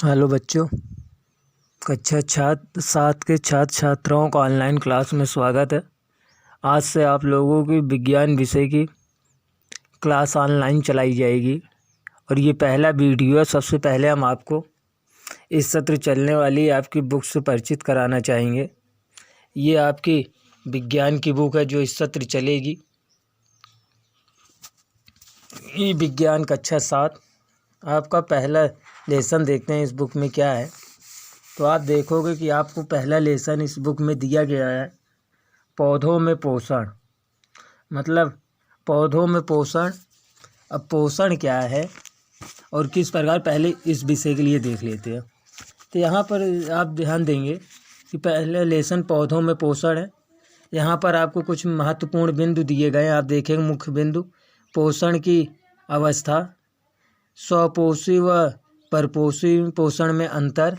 Hello बच्चों, कक्षा छात्र 7 के छात्र छात्राओं का ऑनलाइन क्लास में स्वागत है। आज से आप लोगों की विज्ञान विषय की क्लास ऑनलाइन चलाई जाएगी और ये पहला वीडियो है। सबसे पहले हम आपको इस सत्र चलने वाली आपकी बुक से परिचित कराना चाहेंगे। ये आपकी विज्ञान की बुक है जो इस सत्र चलेगी। ये विज्ञान कक्षा 7 आपका पहला लेसन देखते हैं इस बुक में क्या है। तो आप देखोगे कि आपको पहला लेसन इस बुक में दिया गया है पौधों में पोषण। मतलब पौधों में पोषण, अब पोषण क्या है और किस प्रकार, पहले इस विषय के लिए देख लेते हैं। तो यहाँ पर आप ध्यान देंगे कि पहले लेसन पौधों में पोषण है। यहाँ पर आपको कुछ महत्वपूर्ण बिंदु दिए गए हैं। आप देखेंगे मुख्य बिंदु, पोषण की अवस्था, स्वपोषी व परपोषी पोषण में अंतर,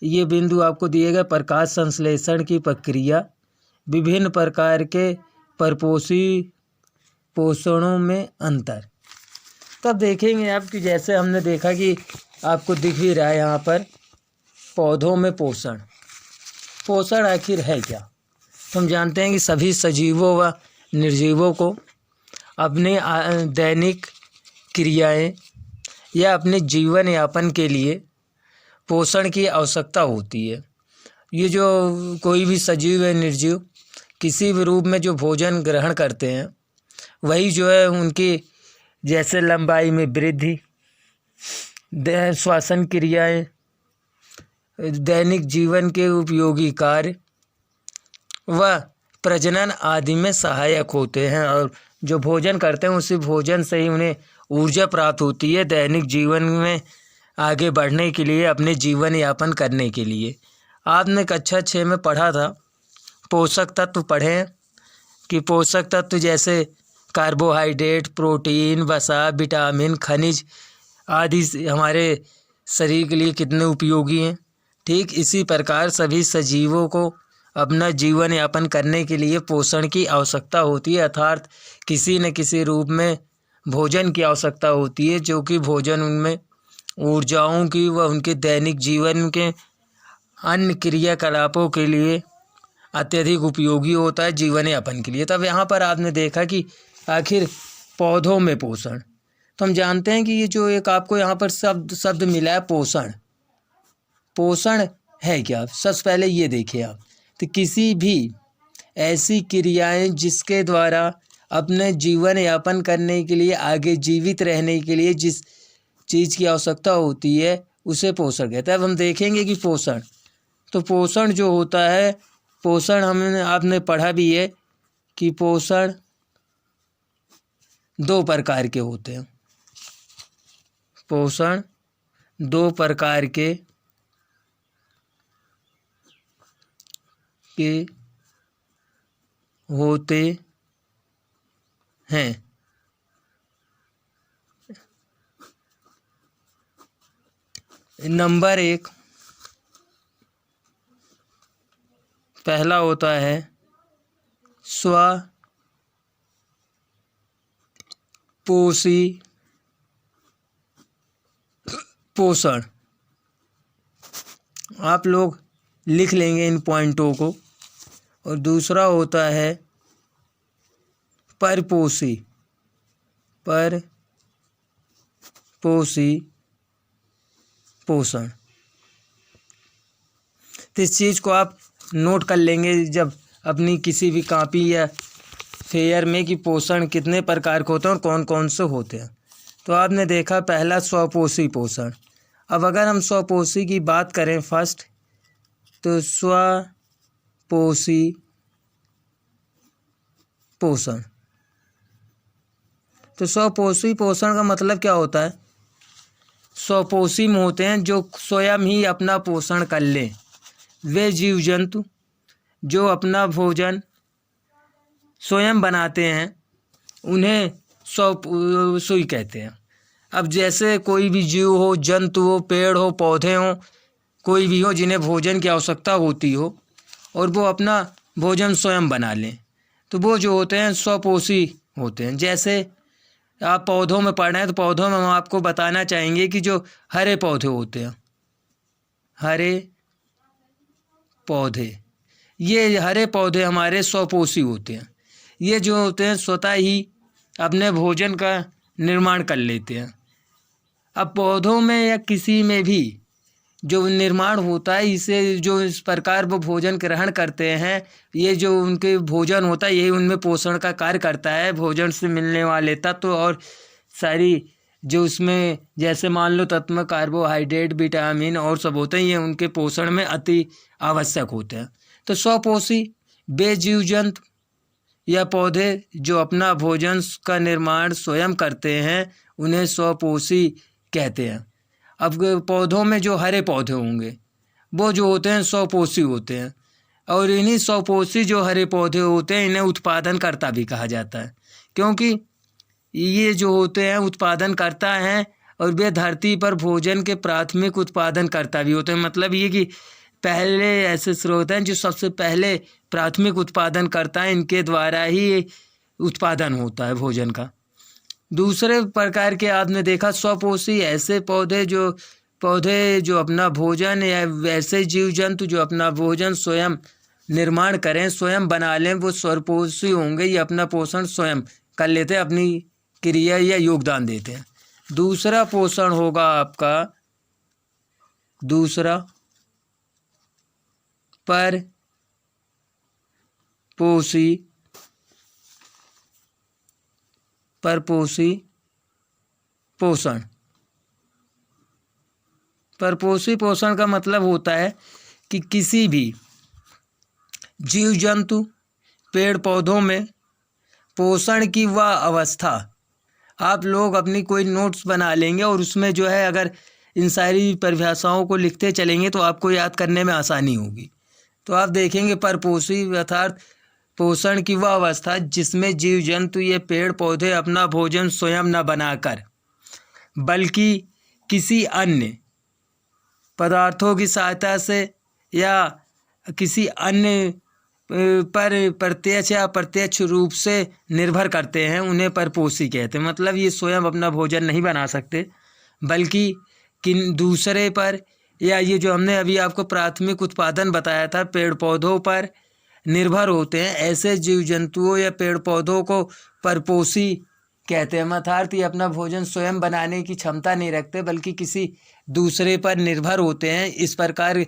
ये बिंदु आपको दिए गए। प्रकाश संश्लेषण की प्रक्रिया, विभिन्न प्रकार के परपोषी पोषणों में अंतर। तब देखेंगे आप कि जैसे हमने देखा कि आपको दिख ही रहा है यहाँ पर पौधों में पोषण। पोषण आखिर है क्या? तो हम जानते हैं कि सभी सजीवों व निर्जीवों को अपने दैनिक क्रियाएं या अपने जीवन यापन के लिए पोषण की आवश्यकता होती है। ये जो कोई भी सजीव या निर्जीव किसी भी रूप में जो भोजन ग्रहण करते हैं, वही जो है उनकी जैसे लंबाई में वृद्धि, श्वसन क्रियाएं, दैनिक जीवन के उपयोगी कार्य व प्रजनन आदि में सहायक होते हैं। और जो भोजन करते हैं उसी भोजन से ही उन्हें ऊर्जा प्राप्त होती है दैनिक जीवन में आगे बढ़ने के लिए, अपने जीवन यापन करने के लिए। आपने कक्षा 6 में पढ़ा था, पोषक तत्व पढ़े हैं कि पोषक तत्व जैसे कार्बोहाइड्रेट, प्रोटीन, वसा, विटामिन, खनिज आदि हमारे शरीर के लिए कितने उपयोगी हैं। ठीक इसी प्रकार सभी सजीवों को अपना जीवन यापन करने के लिए पोषण की आवश्यकता होती है, अर्थात किसी न किसी रूप में भोजन की आवश्यकता होती है, जो कि भोजन उनमें ऊर्जाओं की व उनके दैनिक जीवन के अन्य क्रियाकलापों के लिए अत्यधिक उपयोगी होता है जीवन यापन के लिए। तब यहाँ पर आपने देखा कि आखिर पौधों में पोषण, तो हम जानते हैं कि ये जो एक आपको यहाँ पर शब्द मिला है पोषण। पोषण है क्या? सबसे पहले ये देखिए आप, तो किसी भी ऐसी क्रियाएं जिसके द्वारा अपने जीवन यापन करने के लिए, आगे जीवित रहने के लिए जिस चीज़ की आवश्यकता होती है उसे पोषण कहते हैं। अब हम देखेंगे कि पोषण, तो पोषण जो होता है, पोषण हमने आपने पढ़ा भी है कि पोषण 2 प्रकार के होते हैं। पोषण 2 प्रकार के होते हैं। नंबर 1, पहला होता है स्वपोषी पोषण। आप लोग लिख लेंगे इन पॉइंटों को। और दूसरा होता है परपोषी पोषण। तो इस चीज़ को आप नोट कर लेंगे जब अपनी किसी भी कॉपी या फेयर में कि पोषण कितने प्रकार के होते हैं और कौन कौन से होते हैं। तो आपने देखा पहला स्वपोषी पोषण। अब अगर हम स्वपोषी की बात करें फर्स्ट, तो स्वपोषी पोषण, तो स्वपोषी पोषण का मतलब क्या होता है? स्वपोषी में होते हैं जो स्वयं ही अपना पोषण कर लें। वे जीव जंतु जो अपना भोजन स्वयं बनाते हैं उन्हें स्वपोषी कहते हैं। अब जैसे कोई भी जीव हो, जंतु हो, पेड़ हो, पौधे हो, कोई भी हो जिन्हें भोजन की आवश्यकता होती हो और वो अपना भोजन स्वयं बना लें, तो वो जो होते हैं स्वपोषी होते हैं। जैसे आप पौधों में पढ़ रहे हैं, तो पौधों में हम आपको बताना चाहेंगे कि जो हरे पौधे होते हैं, हरे पौधे, ये हरे पौधे हमारे स्वपोषी होते हैं। ये जो होते हैं स्वतः ही अपने भोजन का निर्माण कर लेते हैं। अब पौधों में या किसी में भी जो निर्माण होता है, इसे जो इस प्रकार वो भोजन ग्रहण करते हैं, ये जो उनके भोजन होता है यही उनमें पोषण का कार्य करता है। भोजन से मिलने वाले तत्व और सारी जो उसमें जैसे मान लो तत्व में कार्बोहाइड्रेट, विटामिन और सब होते हैं, ये उनके पोषण में अति आवश्यक होते हैं। तो स्वपोषी वे जीव जंतु या पौधे जो अपना भोजन का निर्माण स्वयं करते हैं उन्हें स्वपोषी कहते हैं। अब पौधों में जो हरे पौधे होंगे वो जो होते हैं स्वपोषी होते हैं, और इन्हीं स्वपोषी जो हरे पौधे होते हैं इन्हें उत्पादनकर्ता भी कहा जाता है, क्योंकि ये जो होते हैं उत्पादन करता हैं और वे धरती पर भोजन के प्राथमिक उत्पादनकर्ता भी होते हैं। मतलब ये कि पहले ऐसे स्रोत हैं जो सबसे पहले प्राथमिक उत्पादन करता है, इनके द्वारा ही उत्पादन होता है भोजन का। दूसरे प्रकार के आपने देखा स्वपोषी ऐसे पौधे जो अपना भोजन या वैसे जीव जंतु जो अपना भोजन स्वयं निर्माण करें, स्वयं बना लें, वो स्वपोषी होंगे। ये अपना पोषण स्वयं कर लेते हैं, अपनी क्रिया या योगदान देते हैं। दूसरा पोषण होगा आपका, दूसरा परपोषी पोषण। परपोषी पोषण का मतलब होता है कि किसी भी जीव जंतु, पेड़ पौधों में पोषण की वह अवस्था, आप लोग अपनी कोई नोट्स बना लेंगे और उसमें जो है अगर इन सारी परिभाषाओं को लिखते चलेंगे तो आपको याद करने में आसानी होगी। तो आप देखेंगे परपोषी अर्थात पोषण की वह अवस्था जिसमें जीव जंतु ये पेड़ पौधे अपना भोजन स्वयं न बनाकर बल्कि किसी अन्य पदार्थों की सहायता से या किसी अन्य पर प्रत्यक्ष या अप्रत्यक्ष रूप से निर्भर करते हैं, उन्हें परपोषी कहते हैं। मतलब ये स्वयं अपना भोजन नहीं बना सकते बल्कि किन दूसरे पर, या ये जो हमने अभी आपको प्राथमिक उत्पादन बताया था पेड़ पौधों पर निर्भर होते हैं। ऐसे जीव जंतुओं या पेड़ पौधों को परपोषी कहते हैं। अर्थात ये अपना भोजन स्वयं बनाने की क्षमता नहीं रखते बल्कि किसी दूसरे पर निर्भर होते हैं। इस प्रकार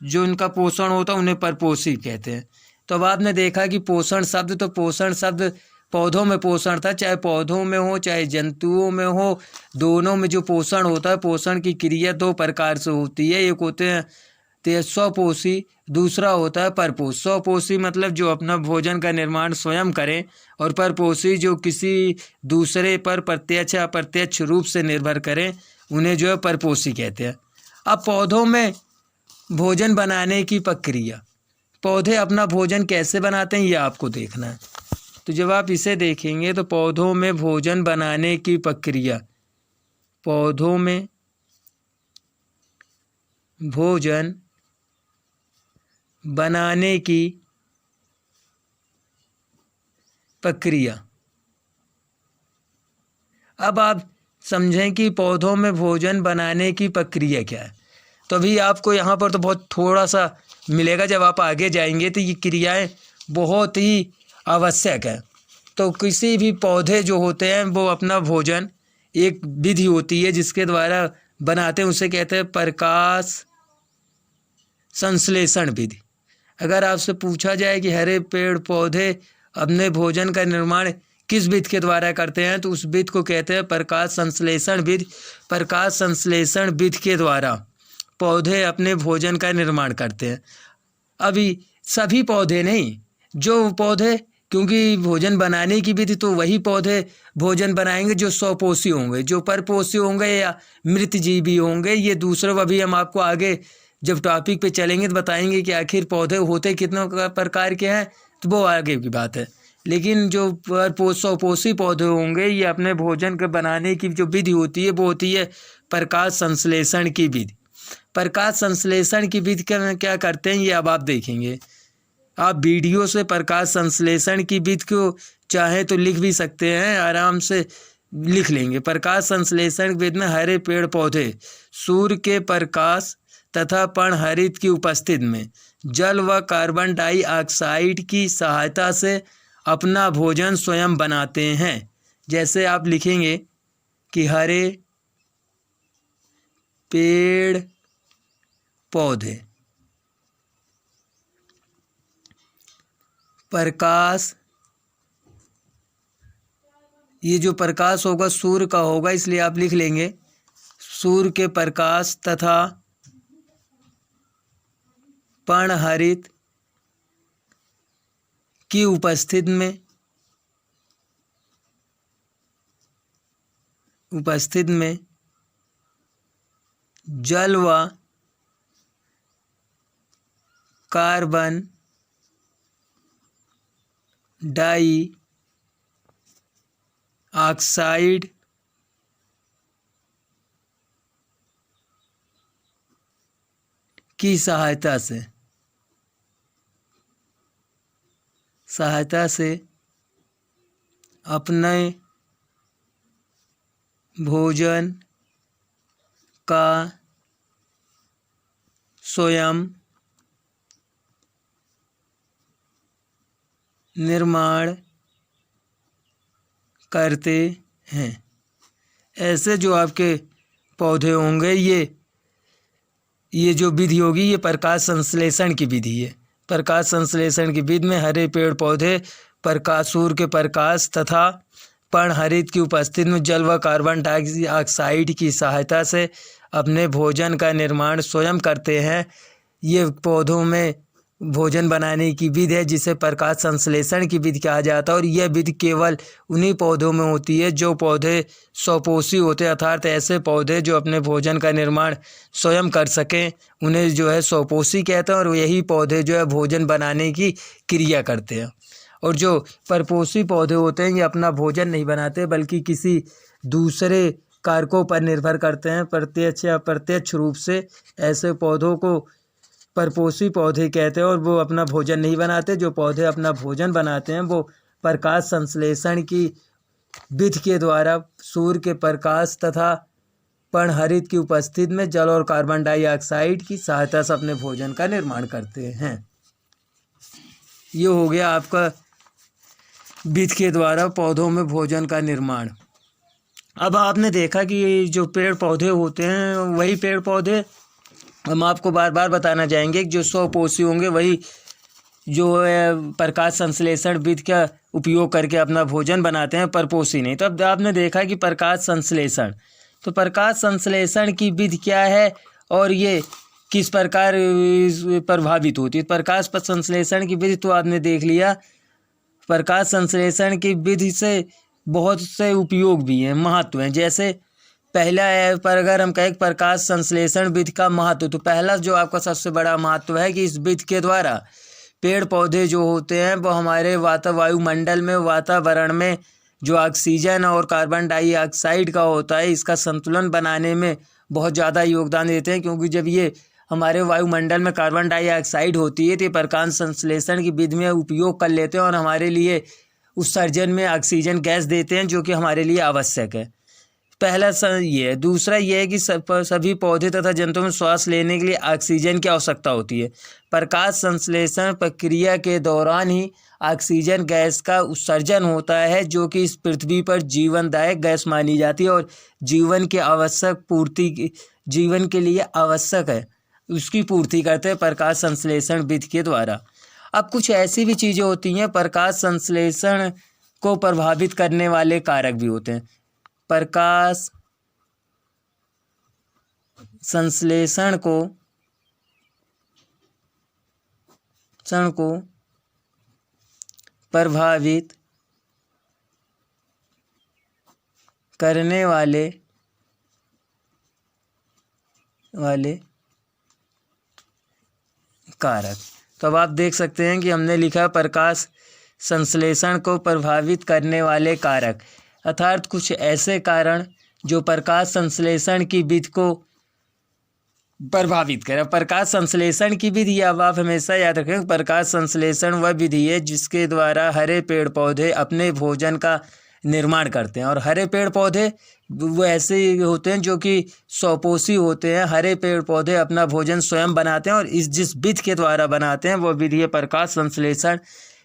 जो इनका पोषण होता है उन्हें परपोषी कहते हैं। तो अब आपने देखा कि पोषण शब्द पौधों में पोषण था, चाहे पौधों में हो चाहे जंतुओं में हो, दोनों में जो पोषण होता है, पोषण की क्रिया दो प्रकार से होती है। एक होते हैं स्वपोषी, दूसरा होता है परपोषी। स्वपोषी मतलब जो अपना भोजन का निर्माण स्वयं करें, और परपोषी जो किसी दूसरे पर प्रत्यक्ष या अप्रत्यक्ष रूप से निर्भर करें, उन्हें जो है परपोषी कहते हैं। अब पौधों में भोजन बनाने की प्रक्रिया, पौधे अपना भोजन कैसे बनाते हैं ये आपको देखना है। तो जब आप इसे देखेंगे तो पौधों में भोजन बनाने की प्रक्रिया, पौधों में भोजन बनाने की प्रक्रिया। अब आप समझें कि पौधों में भोजन बनाने की प्रक्रिया क्या है। तो अभी आपको यहाँ पर तो बहुत थोड़ा सा मिलेगा, जब आप आगे जाएंगे तो ये क्रियाएं बहुत ही आवश्यक है। तो किसी भी पौधे जो होते हैं वो अपना भोजन एक विधि होती है जिसके द्वारा बनाते हैं, उसे कहते हैं प्रकाश संश्लेषण विधि। अगर आपसे पूछा जाए कि हरे पेड़ पौधे अपने भोजन का निर्माण किस विधि के द्वारा करते हैं, तो उस विधि को कहते हैं प्रकाश संश्लेषण विधि। प्रकाश संश्लेषण विधि के द्वारा पौधे अपने भोजन का निर्माण करते हैं। अभी सभी पौधे नहीं, जो पौधे, क्योंकि भोजन बनाने की विधि तो वही पौधे भोजन बनाएंगे जो स्वपोषी होंगे, जो परपोषी होंगे या मृत जीवी होंगे ये दूसरे। अभी हम आपको आगे जब टॉपिक पे चलेंगे तो बताएंगे कि आखिर पौधे होते कितने प्रकार के हैं, तो वो आगे की बात है। लेकिन जो स्वपोषी पौधे होंगे ये अपने भोजन के बनाने की जो विधि होती है वो होती है प्रकाश संश्लेषण की विधि। प्रकाश संश्लेषण की विधि क्या करते हैं ये अब आप देखेंगे। आप वीडियो से प्रकाश संश्लेषण की विधि को चाहे तो लिख भी सकते हैं, आराम से लिख लेंगे। प्रकाश संश्लेषण विधि में हरे पेड़ पौधे सूर्य के प्रकाश तथा पर्णहरित की उपस्थिति में जल व कार्बन डाइऑक्साइड की सहायता से अपना भोजन स्वयं बनाते हैं। जैसे आप लिखेंगे कि हरे पेड़ पौधे प्रकाश, ये जो प्रकाश होगा सूर्य का होगा, इसलिए आप लिख लेंगे सूर्य के प्रकाश तथा पर्णहरित की उपस्थिति में जल व कार्बन डाइऑक्साइड की सहायता से अपने भोजन का स्वयं निर्माण करते हैं। ऐसे जो आपके पौधे होंगे, ये जो विधि होगी, ये प्रकाश संश्लेषण की विधि है। प्रकाश संश्लेषण की विधि में हरे पेड़ पौधे सूर्य के प्रकाश तथा पर्णहरित की उपस्थिति में जल व कार्बन डाइऑक्साइड की सहायता से अपने भोजन का निर्माण स्वयं करते हैं। ये पौधों में भोजन बनाने की विधि है जिसे प्रकाश संश्लेषण की विधि कहा जाता है। और यह विधि केवल उन्हीं पौधों में होती है जो पौधे स्वपोषी होते हैं, अर्थात ऐसे पौधे जो अपने भोजन का निर्माण स्वयं कर सकें, उन्हें जो है स्वपोषी कहते हैं। और यही पौधे जो है भोजन बनाने की क्रिया करते हैं। और जो परपोषी पौधे होते हैं, ये अपना भोजन नहीं बनाते बल्कि किसी दूसरे कारकों पर निर्भर करते हैं। प्रत्यक्ष या अप्रत्यक्ष रूप से ऐसे पौधों को परपोषी पौधे कहते हैं। और वो अपना भोजन नहीं बनाते। जो पौधे अपना भोजन बनाते हैं वो प्रकाश संश्लेषण की विधि के द्वारा सूर्य के प्रकाश तथा पर्णहरित की उपस्थिति में जल और कार्बन डाइऑक्साइड की सहायता से अपने भोजन का निर्माण करते हैं। ये हो गया आपका विधि के द्वारा पौधों में भोजन का निर्माण। अब आपने देखा कि जो पेड़ पौधे होते हैं, वही पेड़ पौधे हम आपको बार बार बताना चाहेंगे कि जो स्वपोषी होंगे वही जो है प्रकाश संश्लेषण विधि का उपयोग करके अपना भोजन बनाते हैं, परपोषी नहीं। तो अब आपने देखा कि प्रकाश संश्लेषण, तो प्रकाश संश्लेषण की विधि क्या है और ये किस प्रकार प्रभावित होती है। प्रकाश संश्लेषण की विधि तो आपने देख लिया। प्रकाश संश्लेषण की विधि से बहुत से उपयोग भी हैं, महत्व हैं। जैसे पहला है, पर अगर हम कहें प्रकाश संश्लेषण विधि का महत्व, तो पहला जो आपका सबसे बड़ा महत्व है कि इस विधि के द्वारा पेड़ पौधे जो होते हैं वो हमारे वायुमंडल में, वातावरण में जो ऑक्सीजन और कार्बन डाइऑक्साइड का होता है, इसका संतुलन बनाने में बहुत ज़्यादा योगदान देते हैं। क्योंकि जब ये हमारे वायुमंडल में कार्बन डाइऑक्साइड होती है तो ये प्रकाश संश्लेषण की विधि में उपयोग कर लेते हैं और हमारे लिए उत्सर्जन में ऑक्सीजन गैस देते हैं, जो कि हमारे लिए आवश्यक है। पहला ये है। दूसरा ये है कि सभी पौधे तथा जंतुओं में श्वास लेने के लिए ऑक्सीजन की आवश्यकता होती है। प्रकाश संश्लेषण प्रक्रिया के दौरान ही ऑक्सीजन गैस का उत्सर्जन होता है, जो कि इस पृथ्वी पर जीवनदायक गैस मानी जाती है और जीवन के लिए आवश्यक है, उसकी पूर्ति करते हैं प्रकाश संश्लेषण विधि के द्वारा। अब कुछ ऐसी भी चीज़ें होती हैं, प्रकाश संश्लेषण को प्रभावित करने वाले कारक भी होते हैं। प्रकाश संश्लेषण को प्रभावित करने वाले कारक। तो अब आप देख सकते हैं कि हमने लिखा प्रकाश संश्लेषण को प्रभावित करने वाले कारक, अर्थात कुछ ऐसे कारण जो प्रकाश संश्लेषण की विधि को प्रभावित करें। प्रकाश संश्लेषण की विधि, अब आप हमेशा याद रखें, प्रकाश संश्लेषण वह विधि है जिसके द्वारा हरे पेड़ पौधे अपने भोजन का निर्माण करते हैं। और हरे पेड़ पौधे वो ऐसे ही होते हैं जो कि स्वपोषी होते हैं। हरे पेड़ पौधे अपना भोजन स्वयं बनाते हैं और इस जिस विधि के द्वारा बनाते हैं वो विधि है प्रकाश संश्लेषण।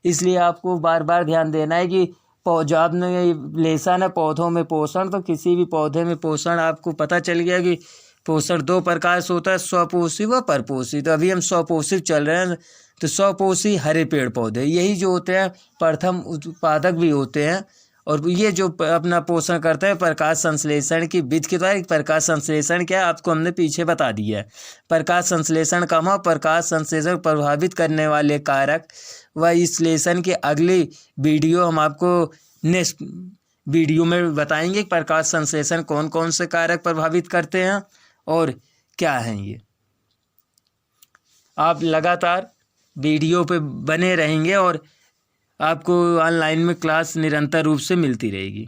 इसलिए आपको बार बार ध्यान देना है कि जब आपने लेसन है पौधों में पोषण, तो किसी भी पौधे में पोषण आपको पता चल गया कि पोषण दो प्रकार से होता है, स्वपोषी व परपोषी। तो अभी हम स्वपोषी चल रहे हैं। तो स्वपोषी हरे पेड़ पौधे यही जो होते हैं प्रथम उत्पादक भी होते हैं, और ये जो अपना पोषण करते हैं प्रकाश संश्लेषण की विधि के द्वारा। प्रकाश संश्लेषण क्या है आपको हमने पीछे बता दिया है। प्रकाश संश्लेषण का मतलब प्रकाश संश्लेषण प्रभावित करने वाले कारक व इस लेसन के अगली वीडियो हम आपको नेक्स्ट वीडियो में बताएंगे प्रकाश संश्लेषण कौन कौन से कारक प्रभावित करते हैं और क्या हैं ये। आप लगातार वीडियो पे बने रहेंगे और आपको ऑनलाइन में क्लास निरंतर रूप से मिलती रहेगी।